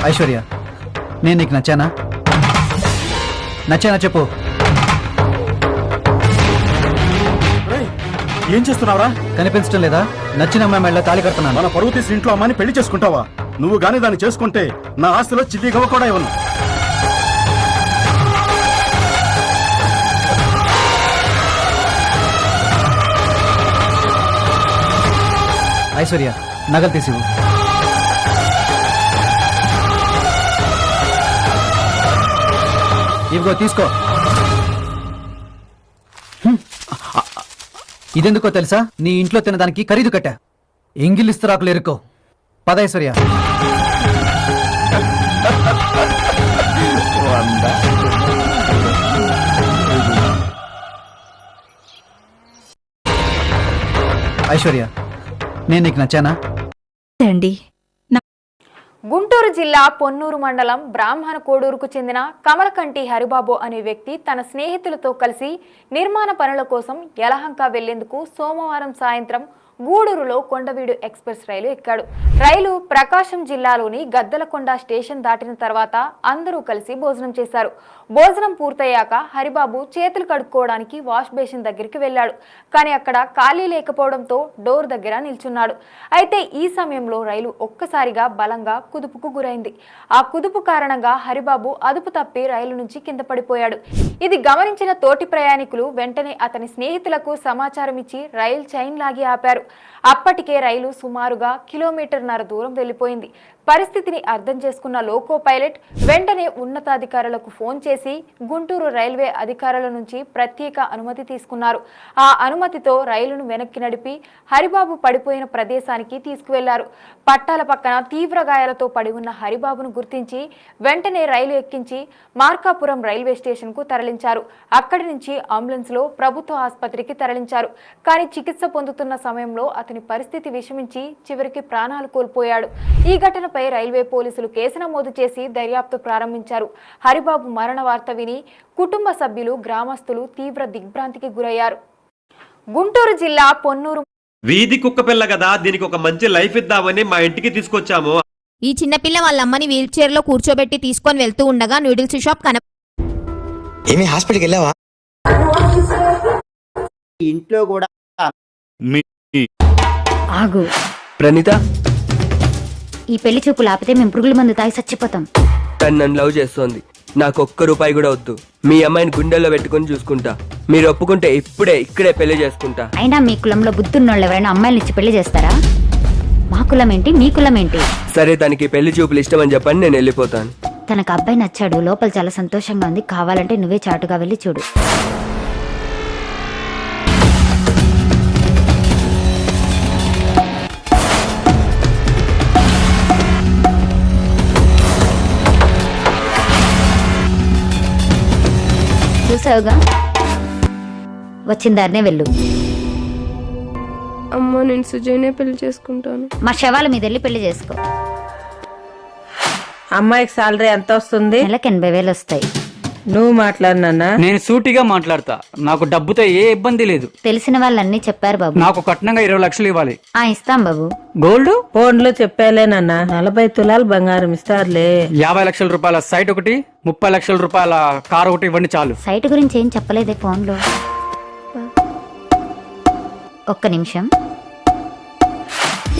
ఐశ్వర్య, నేను నీకు నచ్చానా? నచ్చానా చెప్పు. ఏం చేస్తున్నావురా? కనిపించడం లేదా? నచ్చిన అమ్మాయి మెళ్ళ తాళి కడుతున్నాను. మన పరువు తీసి ఇంట్లో అమ్మాయిని పెళ్లి చేసుకుంటావా? నువ్వు గానీ దాన్ని చేసుకుంటే నా ఆస్తిలో చిల్లి గవ్వ కూడా ఇవ్వను. ఐశ్వర్య, నగలు తీసివు. ఇవిగో తీసుకో. ఇదెందుకో తెలుసా? నీ ఇంట్లో తినడానికి ఖరీదు కట్టా. ఎంగిలిస్తరాకులు ఎరుకో. పద ఐశ్వర్య. ఐశ్వర్య, నేను నీకు నచ్చానా? గుంటూరు జిల్లా పొన్నూరు మండలం బ్రాహ్మణ కోడూరుకు చెందిన కమలకంటి హరిబాబు అనే వ్యక్తి తన స్నేహితులతో కలిసి నిర్మాణ పనుల కోసం యలహంక వెళ్లేందుకు సోమవారం సాయంత్రం గూడూరులో కొండవీడు ఎక్స్ప్రెస్ రైలు ఎక్కాడు. రైలు ప్రకాశం జిల్లాలోని గద్దలకొండ స్టేషన్ దాటిన తర్వాత అందరూ కలిసి భోజనం చేశారు. భోజనం పూర్తయ్యాక హరిబాబు చేతులు కడుక్కోవడానికి వాష్ బేసిన్ దగ్గరికి వెళ్లాడు. కానీ అక్కడ ఖాళీ లేకపోవడంతో డోర్ దగ్గర నిల్చున్నాడు. అయితే ఈ సమయంలో రైలు ఒక్కసారిగా బలంగా కుదుపుకు గురైంది. ఆ కుదుపు కారణంగా హరిబాబు అదుపు తప్పి రైలు నుంచి కింద పడిపోయాడు. ఇది గమనించిన తోటి ప్రయాణికులు వెంటనే అతని స్నేహితులకు సమాచారం ఇచ్చి రైలు చైన్ లాగి ఆపారు. అప్పటికే రైలు సుమారుగా కిలోమీటర్న్నర దూరం వెళ్లిపోయింది. పరిస్థితిని అర్థం చేసుకున్న లోకో పైలట్ వెంటనే ఉన్నతాధికారులకు ఫోన్ చేసి గుంటూరు రైల్వే అధికారుల నుంచి ప్రత్యేక అనుమతి తీసుకున్నారు. ఆ అనుమతితో రైలును వెనక్కి నడిపి హరిబాబు పడిపోయిన ప్రదేశానికి తీసుకువెళ్లారు. పట్టాల పక్కన తీవ్ర గాయాలతో పడి ఉన్న హరిబాబును గుర్తించి వెంటనే రైలు ఎక్కించి మార్కాపురం రైల్వే స్టేషన్ కు తరలించారు. అక్కడి నుంచి అంబులెన్స్ లో ప్రభుత్వ ఆసుపత్రికి తరలించారు. కానీ చికిత్స పొందుతున్న సమయంలో అతని పరిస్థితి విషమించి చివరికి ప్రాణాలు కోల్పోయాడు. ఈ ఘటనపై రైల్వే పోలీసులు కేసు నమోదు చేసి దర్యాప్తు ప్రారంభించారు. హరిబాబు మరణ వార్త విని కుటుంబ సభ్యులు, గ్రామస్తులు తీవ్ర దిగ్భ్రాంతికి గురయ్యారు. గుంటూరు జిల్లా పొన్నూరు వీధి కుక్క పిల్ల కదా, దీనికి ఒక మంచి లైఫ్ ఇద్దామని మా ఇంటికి తీసుకొచ్చాము. ఈ చిన్నపిల్ల వాళ్ళ అమ్మని వీల్ చైర్ లో కూర్చోబెట్టి తీసుకొని వెళ్తూ ఉండగా నూడిల్స్ షాప్ ఏమి హాస్పిటల్కి వెళ్ళావా? ఇంట్లో కూడా ఆగు ప్రణీత, ఈ పెళ్లి చూపులు ఆపితే మేము పురుగుల మందు తాగి చచ్చిపోతాం. తను నన్ను లవ్ చేస్తోంది. నాకు ఒక్క రూపాయి కూడా వద్దు. మీ అమ్మాయిని గుండెల్లో పెట్టుకుని చూసుకుంటా. మీరు ఒప్పుకుంటే ఇక్కడే పెళ్లి చేసుకుంటా. అయినా మీ కులంలో బుద్ధున్నోళ్ళు ఎవరైనా అమ్మాయిలు ఇచ్చి పెళ్లి చేస్తారా? మా కులం ఏంటి, మీ కులం ఏంటి? సరే, తనకి పెళ్లి చూపులు ఇష్టమని చెప్పని నేను వెళ్ళిపోతాను. తనకు అబ్బాయి నచ్చాడు, లోపల చాలా సంతోషంగా ఉంది. కావాలంటే నువ్వే చాటుగా వెళ్ళి చూడు. చూసావుగా, వచ్చిన దారినే వెళ్ళు. అమ్మా, నేను సుజయ్నే పెళ్లి చేసుకుంటాను. మా శవాల మీద వెళ్ళి పెళ్లి చేసుకో. అమ్మాయికి సాలరీ ఎంత వస్తుంది? నెలకు 80,000 వస్తాయి. నువ్వు మాట్లాడినా? నేను సూటిగా మాట్లాడతా. నాకు డబ్బుతో ఏ ఇబ్బంది లేదు. తెలిసిన వాళ్ళన్నీ చెప్పారు బాబు. నాకు కట్నంగా 20 లక్షలు ఇవ్వాలి. ఇస్తాం బాబు. గోల్డ్ ఫోన్లో చెప్పాలేనన్నా, 40 తులాలు బంగారం ఇస్తారులే. 50 లక్షల రూపాయల సైట్ ఒకటి, 30 లక్షల రూపాయల కారు ఒకటి ఇవ్వండి చాలు. సైట్ గురించి ఏం చెప్పలేదే ఫోన్లో. ఒక్క నిమిషం.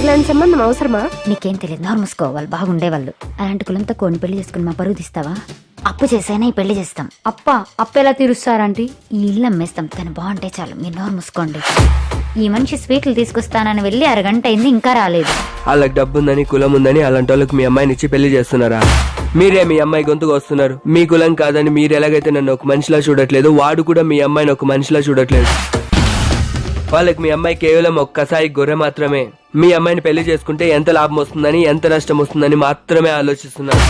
ఇలాంటి సంబంధం అవసరమా? నీకేం తెలియదు, నోరు మూసుకోవాలి. బాగుండేవాళ్ళు అలాంటి కులంతో కోని పెళ్లి చేసుకుని మా పరువు తీస్తావా? అప్పు చేసైనా ఈ పెళ్లి చేస్తాం. అప్పు ఎలా తీరుస్తారంటీ? ఈ ఇల్లు అమ్మేస్తాం. తను బాగుంటే చాలు. మీరు నోరు మూసుకోండి. ఈ మనిషి స్వీట్లు తీసుకొస్తానని వెళ్ళి అరగంట అయింది, ఇంకా రాలేదు. వాళ్ళకి డబ్బు ఉందని, కులం ఉందని అలాంటి వాళ్ళకి మీ అమ్మాయిని ఇచ్చి పెళ్లి చేస్తున్నారా? మీరే మీ అమ్మాయి గొంతుకు వస్తున్నారు. మీ కులం కాదని మీరు ఎలాగైతే నన్ను ఒక మనిషిలా చూడట్లేదు, వాడు కూడా మీ అమ్మాయిని ఒక మనిషిలా చూడట్లేదు. వాళ్ళకి మీ అమ్మాయి కేవలం ఒక్కసారి గొర్రె మాత్రమే. మీ అమ్మాయిని పెళ్లి చేసుకుంటే ఎంత లాభం వస్తుందని, ఎంత నష్టం వస్తుందని మాత్రమే ఆలోచిస్తున్నారు.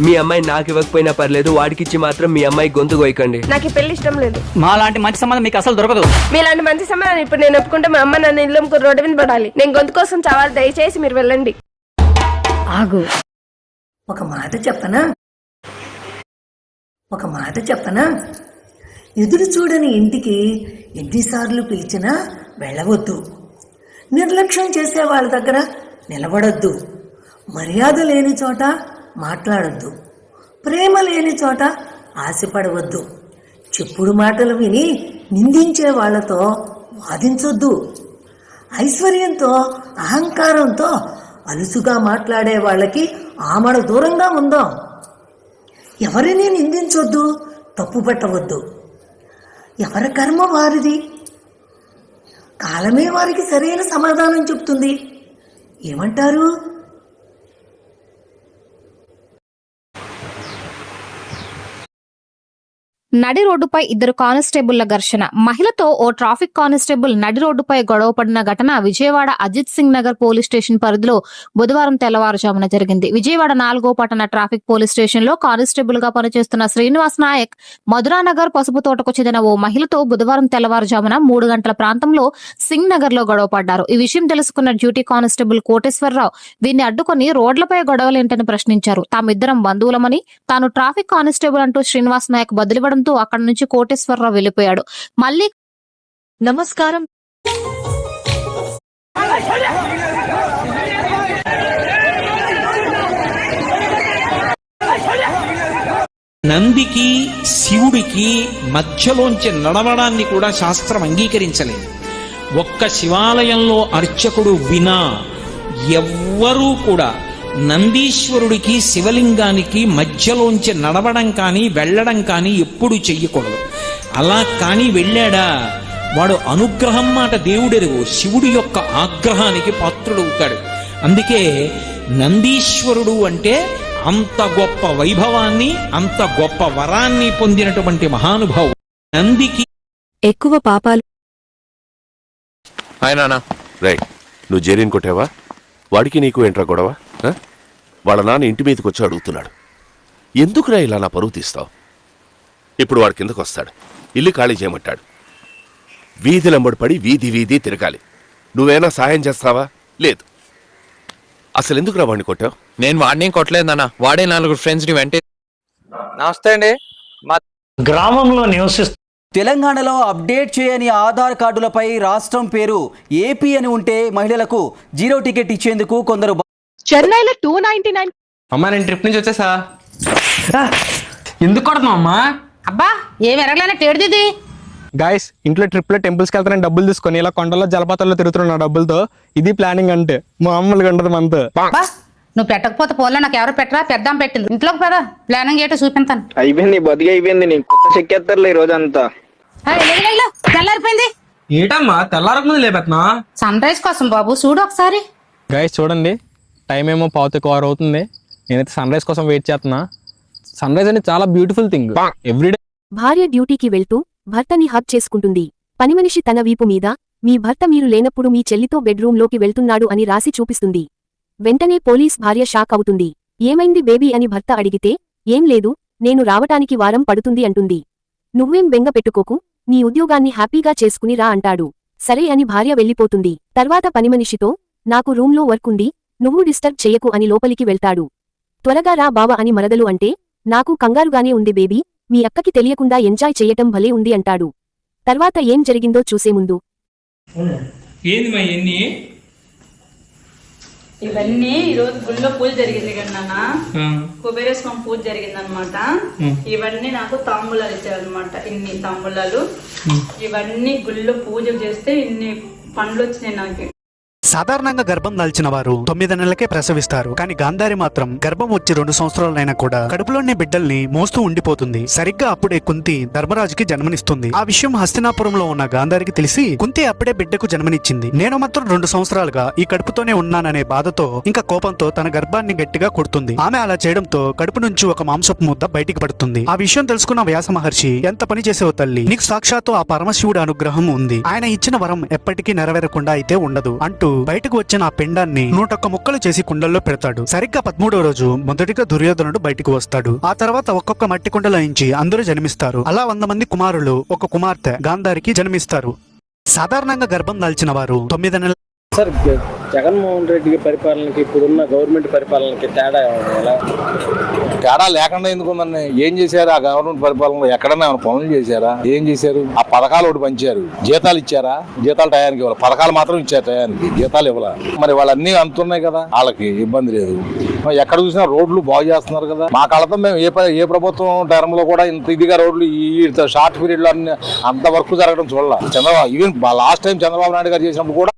మీ అమ్మాయి నాకు ఇవ్వకపోయినా పర్లేదు, వాడికిచ్చి మాత్రం మీ అమ్మాయి గొంతు కోయకండి. నాకు ఈ పెళ్లి ఇష్టం లేదు. మా లాంటి మంచి సంబంధం మీకు అసలు దొరకదు. మీలాంటి మంచి సంబంధం ఇప్పుడు నేను ఒప్పుకుంటే మా అమ్మ నన్ను ఇల్లు రోడ్డు మీద పడాలి. నేను గొంతు కోసం చావాలి. దయచేసి మీరు వెళ్ళండి. ఆగు. ఒక మాట చెప్పనా? ఎదురు చూడని ఇంటికి ఎన్నిసార్లు పిలిచినా వెళ్ళవద్దు. నిర్లక్ష్యం చేసే వాళ్ళ దగ్గర నిలబడొద్దు. మర్యాద లేని చోట మాట్లాడొద్దు. ప్రేమ లేని చోట ఆశపడవద్దు. చెప్పుడు మాటలు విని నిందించే వాళ్లతో వాదించొద్దు. ఐశ్వర్యంతో అహంకారంతో అలుసుగా మాట్లాడే వాళ్ళకి ఆమడ దూరంగా ఉందాం. ఎవరిని నిందించొద్దు, తప్పు పెట్టవద్దు. ఎవరి కర్మ వారిది. కాలమే వారికి సరైన సమాధానం చెప్తుంది. ఏమంటారు? నడి రోడ్డుపై ఇద్దరు కానిస్టేబుళ్ల ఘర్షణ. మహిళతో ఓ ట్రాఫిక్ కానిస్టేబుల్ నడి రోడ్డుపై గొడవ పడిన ఘటన విజయవాడ అజిత్ సింగ్ నగర్ పోలీస్ స్టేషన్ పరిధిలో బుధవారం తెల్లవారుజామున జరిగింది. విజయవాడ 4వ పట్టణ ట్రాఫిక్ పోలీస్ స్టేషన్ లో కానిస్టేబుల్ గా పనిచేస్తున్న శ్రీనివాస్ నాయక్ మధురానగర్ పసుపు తోటకు చెందిన ఓ మహిళతో బుధవారం తెల్లవారుజామున 3 గంటల ప్రాంతంలో సింగ్ నగర్ లో గొడవ పడ్డారు. ఈ విషయం తెలుసుకున్న డ్యూటీ కానిస్టేబుల్ కోటేశ్వరరావు వీరిని అడ్డుకొని రోడ్లపై గొడవలేంటని ప్రశ్నించారు. తామిద్దరం బంధువులమని, తాను ట్రాఫిక్ కానిస్టేబుల్ అంటూ శ్రీనివాస్ నాయక్ బదిలివ్వడం అక్కడి నుంచి కోటేశ్వరరావు వెళ్ళిపోయాడు. మళ్ళీ నమస్కారం. నందికి శివుడికి మధ్యలోంచి నడవడాన్ని కూడా శాస్త్రం అంగీకరించలేదు. ఒక్క శివాలయంలో అర్చకుడు వినా ఎవ్వరూ కూడా నందీశ్వరుడికి శివలింగానికి మధ్యలోంచి నడవడం కానీ వెళ్ళడం కానీ ఎప్పుడు చెయ్యకూడదు. అలా కానీ వెళ్ళాడా వాడు అనుగ్రహం మాట దేవుడెరుగు, శివుడి యొక్క ఆగ్రహానికి పాత్రుడవుతాడు. అందుకే నందీశ్వరుడు అంటే అంత గొప్ప వైభవాన్ని, అంత గొప్ప వరాన్ని పొందినటువంటి మహానుభావుడు. నందికి ఎక్కువ పాపాలు. రైట్, నువ్వు జేరీని కొట్టావా? వాడికి నీకు ఏంట్రా గొడవ? వాళ్ళ నాన్న ఇంటి మీదకి వచ్చి అడుగుతున్నాడు, ఎందుకురా ఇలా నా పరువు తీస్తావు? ఇప్పుడు వాడి కిందకు వస్తాడు, ఇల్లు ఖాళీ చేయమంటాడు. వీధిలంబడి పడి వీధి వీధి తిరగాలి. నువ్వేనా సాయం చేస్తావా? లేదు. అసలు ఎందుకురా వాడిని కొట్టావు? నేను వాడిని కొట్టలేదు నాన్న, వాడే 4 ఫ్రెండ్స్ ని వెంటే. నమస్తే అండి. మా గ్రామంలో నివసిస్తూ తెలంగాణలో అప్డేట్ చేయని ఆధార్ కార్డులపై రాష్ట్రం పేరు ఏపీ అని ఉంటే మహిళలకు 0 టికెట్ ఇచ్చేందుకు కొందరు చెన్నైలో 299. అమ్మా నేను ట్రిప్ నుంచి వచ్చేసా. ఎందుకు కొడుతున్నావు అమ్మా? అబ్బా ఏం ఎరగలేనా టేడుది. గాయస్, ఇంట్లో ట్రిప్ లో టెంపుల్స్కి వెళ్తానని డబ్బులు తీసుకొని ఇలా కొండల్లో జలపాతాల్లో తిరుగుతున్నా డబ్బులతో. ఇది ప్లానింగ్ అంటే మామూలుగా ఉండదు మనతో. నువ్వు పెట్టకపోతే పోలే నాకు ఎవరు పెట్టరా, పెద్దాం పెట్టింది. ఇంట్లోకి పదా, ప్లానింగ్ ఏంటో చూపించాను. అయిపోయింది, బతికి అయిపోయింది. నేను కొత్త చెక్కేస్తారులే ఈ రోజంతా. తెల్లారిపోయింది. ఏటమ్మా తెల్లారకు ముందు లేపెత్తున్నా? సన్ రైజ్ కోసం బాబు, చూడు ఒకసారి. గాయస్ చూడండి, టైం ఏమో 5:15 అవుతుంది. నేనైతే సన్ రైజ్ కోసం వెయిట్ చేస్తున్నా. సన్ రైజ్ అనేది చాలా బ్యూటిఫుల్ థింగ్. ఎవ్రీడే భార్య డ్యూటీకి వెళ్తూ భర్తని హగ్ చేసుకుంటుంది. పనిమనిషి తన వీపు మీద మీ భర్త మీరు లేనప్పుడు మీ చెల్లితో బెడ్రూమ్ లోకి వెళ్తున్నాడు అని రాసి చూపిస్తుంది. వెంటనే పోలీస్ భార్య షాక్ అవుతుంది. ఏమైంది బేబీ అని భర్త అడిగితే, ఏం లేదు, నేను రావటానికి వారం పడుతుంది అంటుంది. నువ్వేం బెంగ పెట్టుకోకు, నీ ఉద్యోగాన్ని హ్యాపీగా చేసుకుని రా అంటాడు. సరే అని భార్య వెళ్ళిపోతుంది. తర్వాత పనిమనిషితో, నాకు రూంలో వర్క్ ఉంది, నువ్వు డిస్టర్బ్ చెయ్యకు అని లోపలికి వెళ్తాడు. త్వరగా రా బావ అని మరదలు అంటే, నాకు కంగారుగానే ఉంది బేబీ, మీ అక్కకి తెలియకుండా ఎంజాయ్ చెయ్యటం భలే ఉంది అంటాడు. తర్వాత ఏం జరిగిందో చూసే ముందు ఇవన్నీ ఈరోజు గుళ్ళో పూజ జరిగింది కదా నాన్న, కుబేరేశ్వరం పూజ జరిగింది అనమాట. ఇవన్నీ నాకు తాంబూలాలు ఇచ్చారనమాట. ఇన్ని తాంబూలాలు, ఇవన్నీ గుళ్ళో పూజ చేస్తే ఇన్ని పండ్లు వచ్చినాయి నాకు. సాధారణంగా గర్భం దాల్చిన వారు 9 నెలలకే ప్రసవిస్తారు. కానీ గాంధారి మాత్రం గర్భం వచ్చి 2 సంవత్సరాలైనా కూడా కడుపులోనే బిడ్డల్ని మోస్తూ ఉండిపోతుంది. సరిగ్గా అప్పుడే కుంతి ధర్మరాజుకి జన్మనిస్తుంది. ఆ విషయం హస్తినాపురంలో ఉన్న గాంధారికి తెలిసి కుంతి అప్పుడే బిడ్డకు జన్మనిచ్చింది. నేను మాత్రం 2 సంవత్సరాలుగా ఈ కడుపుతోనే ఉన్నాననే బాధతో ఇంకా కోపంతో తన గర్భాన్ని గట్టిగా కొడుతుంది. ఆమె అలా చేయడంతో కడుపు నుంచి ఒక మాంసపు ముద్ద బయటికి పడుతుంది. ఆ విషయం తెలుసుకున్న వ్యాస మహర్షి, ఎంత పని చేసేవు తల్లి, నీకు సాక్షాత్తు ఆ పరమశివుడు అనుగ్రహం ఉంది. ఆయన ఇచ్చిన వరం ఎప్పటికీ నెరవేరకుండా అయితే ఉండదు అంటూ బయటకు వచ్చిన ఆ పిండాన్ని 101 ముక్కలు చేసి కుండల్లో పెడతాడు. సరిగ్గా 13వ రోజు మొదటిగా దుర్యోధనుడు బయటకు వస్తాడు. ఆ తర్వాత ఒక్కొక్క మట్టి కుండలో నుంచి అందరూ జన్మిస్తారు. అలా 100 మంది కుమారులు, ఒక కుమార్తె గాంధారికి జన్మిస్తారు. సాధారణంగా గర్భం దాల్చిన వారు 9 నెలల. సార్, జగన్మోహన్ రెడ్డి పరిపాలనకి ఇప్పుడున్న గవర్నమెంట్ పరిపాలనకి తేడా ఎలా? తేడా లేకుండా ఎందుకుందండి? ఏం చేశారు ఆ గవర్నమెంట్ పరిపాలనలో? ఎక్కడన్నా ఏమైనా పనులు చేశారా? ఏం చేశారు? ఆ పథకాలు ఒకటి పంచారు, జీతాలు ఇచ్చారా? జీతాలు టయానికి ఇవ్వాలి, పథకాలు మాత్రం ఇచ్చారు టయానికి, జీతాలు ఇవ్వాల. మరి వాళ్ళన్నీ అంతున్నాయి కదా, వాళ్ళకి ఇబ్బంది లేదు. ఎక్కడ చూసినా రోడ్లు బాగు చేస్తున్నారు కదా. మా కళతో మేము ఏ ప్రభుత్వం టర్మ్ లో కూడా ఇంత ఇదిగా రోడ్లు ఈ షార్ట్ పీరియడ్ లో అంత వర్క్ జరగడం చూడాలి. Chandrababu even last time Chandrababu Naidu గారు చేసినప్పుడు కూడా